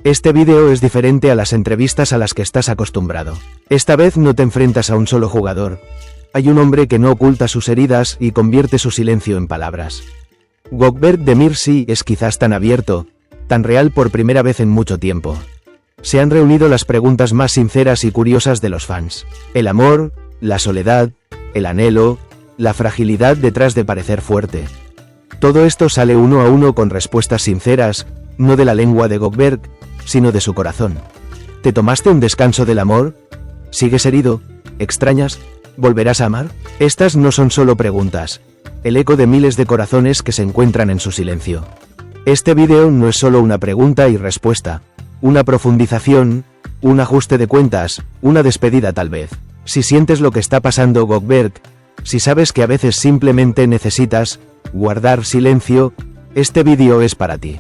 Este vídeo es diferente a las entrevistas a las que estás acostumbrado. Esta vez no te enfrentas a un solo jugador. Hay un hombre que no oculta sus heridas y convierte su silencio en palabras. Gökberk Demirci es quizás tan abierto, tan real por primera vez en mucho tiempo. Se han reunido las preguntas más sinceras y curiosas de los fans. El amor, la soledad, el anhelo, la fragilidad detrás de parecer fuerte. Todo esto sale uno a uno con respuestas sinceras, no de la lengua de Gökberk, sino de su corazón. ¿Te tomaste un descanso del amor? ¿Sigues herido? ¿Extrañas? ¿Volverás a amar? Estas no son solo preguntas, el eco de miles de corazones que se encuentran en su silencio. Este vídeo no es solo una pregunta y respuesta, una profundización, un ajuste de cuentas, una despedida tal vez. Si sientes lo que está pasando Gökberk, si sabes que a veces simplemente necesitas guardar silencio, este vídeo es para ti.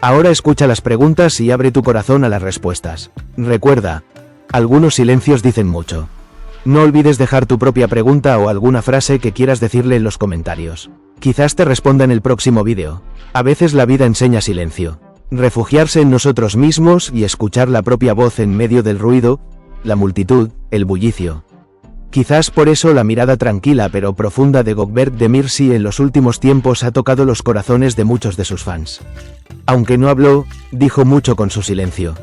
Ahora escucha las preguntas y abre tu corazón a las respuestas. Recuerda, algunos silencios dicen mucho. No olvides dejar tu propia pregunta o alguna frase que quieras decirle en los comentarios. Quizás te responda en el próximo vídeo. A veces la vida enseña silencio. Refugiarse en nosotros mismos y escuchar la propia voz en medio del ruido, la multitud, el bullicio. Quizás por eso la mirada tranquila pero profunda de Gökberk Demirci en los últimos tiempos ha tocado los corazones de muchos de sus fans. Aunque no habló, dijo mucho con su silencio.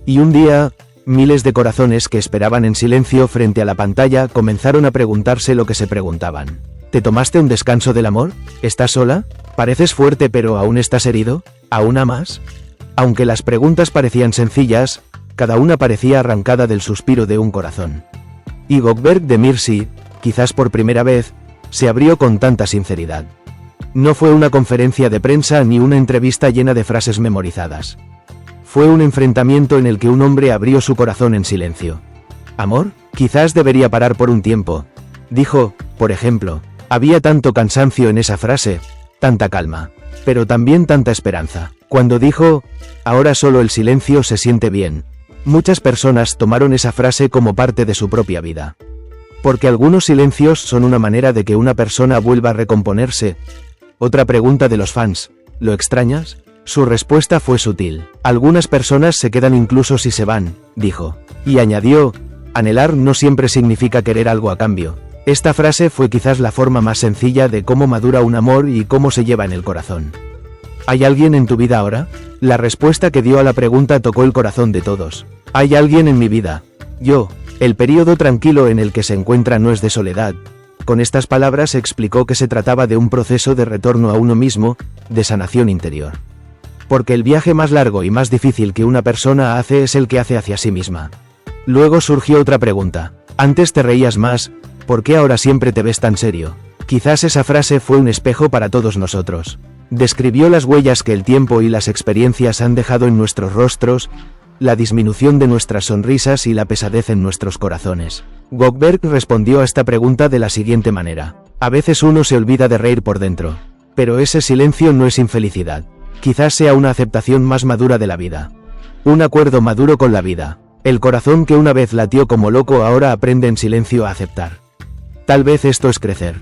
Y un día, miles de corazones que esperaban en silencio frente a la pantalla comenzaron a preguntarse lo que se preguntaban. ¿Te tomaste un descanso del amor? ¿Estás sola? ¿Pareces fuerte pero aún estás herido? ¿Aún amas? Aunque las preguntas parecían sencillas, cada una parecía arrancada del suspiro de un corazón. Y Gökberk Demirci, quizás por primera vez, se abrió con tanta sinceridad. No fue una conferencia de prensa ni una entrevista llena de frases memorizadas. Fue un enfrentamiento en el que un hombre abrió su corazón en silencio. ¿Amor? Quizás debería parar por un tiempo. Dijo, por ejemplo, había tanto cansancio en esa frase, tanta calma, pero también tanta esperanza. Cuando dijo, ahora solo el silencio se siente bien, muchas personas tomaron esa frase como parte de su propia vida. Porque algunos silencios son una manera de que una persona vuelva a recomponerse. Otra pregunta de los fans, ¿lo extrañas? Su respuesta fue sutil. Algunas personas se quedan incluso si se van, dijo. Y añadió, anhelar no siempre significa querer algo a cambio. Esta frase fue quizás la forma más sencilla de cómo madura un amor y cómo se lleva en el corazón. ¿Hay alguien en tu vida ahora? La respuesta que dio a la pregunta tocó el corazón de todos. Hay alguien en mi vida. Yo. El período tranquilo en el que se encuentra no es de soledad. Con estas palabras explicó que se trataba de un proceso de retorno a uno mismo, de sanación interior. Porque el viaje más largo y más difícil que una persona hace es el que hace hacia sí misma. Luego surgió otra pregunta. Antes te reías más, ¿por qué ahora siempre te ves tan serio? Quizás esa frase fue un espejo para todos nosotros. Describió las huellas que el tiempo y las experiencias han dejado en nuestros rostros, la disminución de nuestras sonrisas y la pesadez en nuestros corazones. Gökberk respondió a esta pregunta de la siguiente manera. A veces uno se olvida de reír por dentro. Pero ese silencio no es infelicidad. Quizás sea una aceptación más madura de la vida. Un acuerdo maduro con la vida. El corazón que una vez latió como loco ahora aprende en silencio a aceptar. Tal vez esto es crecer.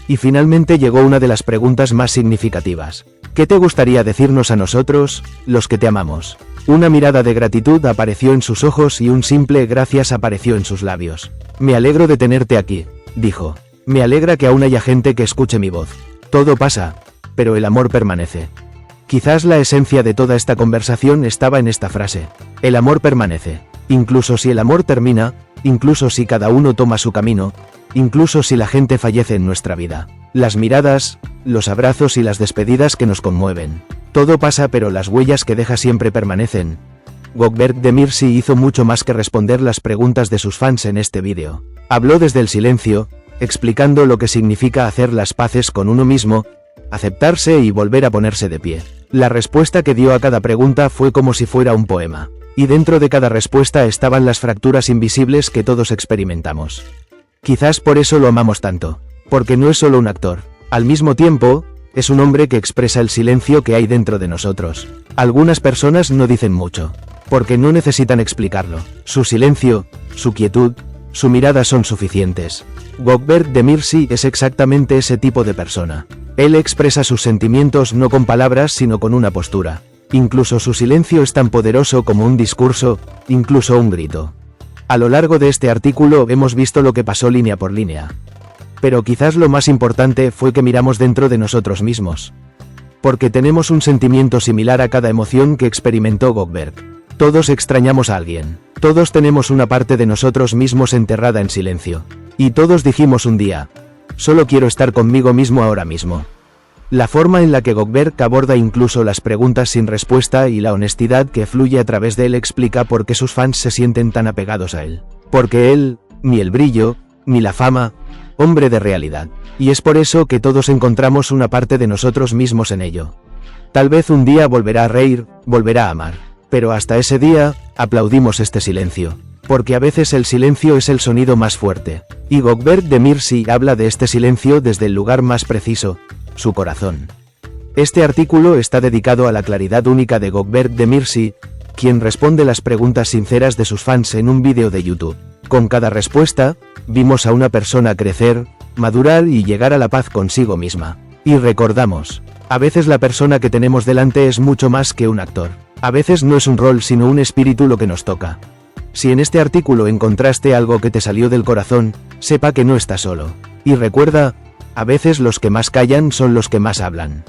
Y finalmente llegó una de las preguntas más significativas. ¿Qué te gustaría decirnos a nosotros, los que te amamos? Una mirada de gratitud apareció en sus ojos y un simple gracias apareció en sus labios. Me alegro de tenerte aquí, dijo. Me alegra que aún haya gente que escuche mi voz. Todo pasa, pero el amor permanece. Quizás la esencia de toda esta conversación estaba en esta frase. El amor permanece. Incluso si el amor termina, incluso si cada uno toma su camino, incluso si la gente fallece en nuestra vida. Las miradas, los abrazos y las despedidas que nos conmueven. Todo pasa pero las huellas que deja siempre permanecen. Gökberk Demirci hizo mucho más que responder las preguntas de sus fans en este vídeo. Habló desde el silencio, explicando lo que significa hacer las paces con uno mismo, aceptarse y volver a ponerse de pie. La respuesta que dio a cada pregunta fue como si fuera un poema. Y dentro de cada respuesta estaban las fracturas invisibles que todos experimentamos. Quizás por eso lo amamos tanto. Porque no es solo un actor. Al mismo tiempo, es un hombre que expresa el silencio que hay dentro de nosotros. Algunas personas no dicen mucho. Porque no necesitan explicarlo. Su silencio, su quietud, su mirada son suficientes. Gökberk Demirci es exactamente ese tipo de persona. Él expresa sus sentimientos no con palabras sino con una postura. Incluso su silencio es tan poderoso como un discurso, incluso un grito. A lo largo de este artículo hemos visto lo que pasó línea por línea. Pero quizás lo más importante fue que miramos dentro de nosotros mismos. Porque tenemos un sentimiento similar a cada emoción que experimentó Goldberg. Todos extrañamos a alguien. Todos tenemos una parte de nosotros mismos enterrada en silencio. Y todos dijimos un día, solo quiero estar conmigo mismo ahora mismo. La forma en la que Goldberg aborda incluso las preguntas sin respuesta y la honestidad que fluye a través de él explica por qué sus fans se sienten tan apegados a él. Porque él, ni el brillo, ni la fama, hombre de realidad. Y es por eso que todos encontramos una parte de nosotros mismos en ello. Tal vez un día volverá a reír, volverá a amar. Pero hasta ese día, aplaudimos este silencio. Porque a veces el silencio es el sonido más fuerte. Y Goldberg de Mirsi habla de este silencio desde el lugar más preciso, su corazón. Este artículo está dedicado a la claridad única de Goldberg de Mirsi, quien responde las preguntas sinceras de sus fans en un vídeo de YouTube. Con cada respuesta, vimos a una persona crecer, madurar y llegar a la paz consigo misma. Y recordamos, a veces la persona que tenemos delante es mucho más que un actor. A veces no es un rol sino un espíritu lo que nos toca. Si en este artículo encontraste algo que te salió del corazón, sepa que no estás solo. Y recuerda, a veces los que más callan son los que más hablan.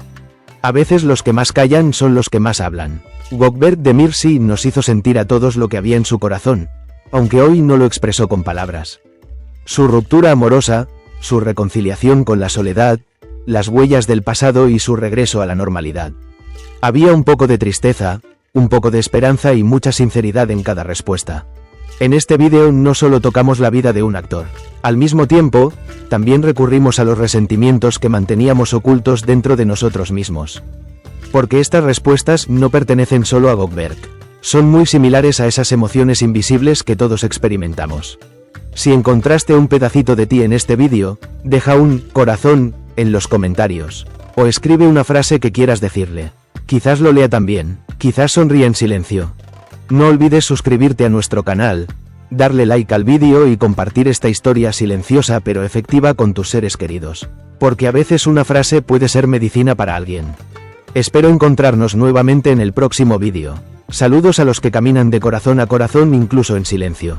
A veces los que más callan son los que más hablan. Goldberg de Mirsi nos hizo sentir a todos lo que había en su corazón, aunque hoy no lo expresó con palabras. Su ruptura amorosa, su reconciliación con la soledad, las huellas del pasado y su regreso a la normalidad. Había un poco de tristeza, un poco de esperanza y mucha sinceridad en cada respuesta. En este vídeo no solo tocamos la vida de un actor. Al mismo tiempo, también recurrimos a los resentimientos que manteníamos ocultos dentro de nosotros mismos. Porque estas respuestas no pertenecen solo a Goldberg. Son muy similares a esas emociones invisibles que todos experimentamos. Si encontraste un pedacito de ti en este vídeo, deja un corazón en los comentarios. O escribe una frase que quieras decirle. Quizás lo lea también, quizás sonríe en silencio. No olvides suscribirte a nuestro canal, darle like al vídeo y compartir esta historia silenciosa pero efectiva con tus seres queridos. Porque a veces una frase puede ser medicina para alguien. Espero encontrarnos nuevamente en el próximo vídeo. Saludos a los que caminan de corazón a corazón incluso en silencio.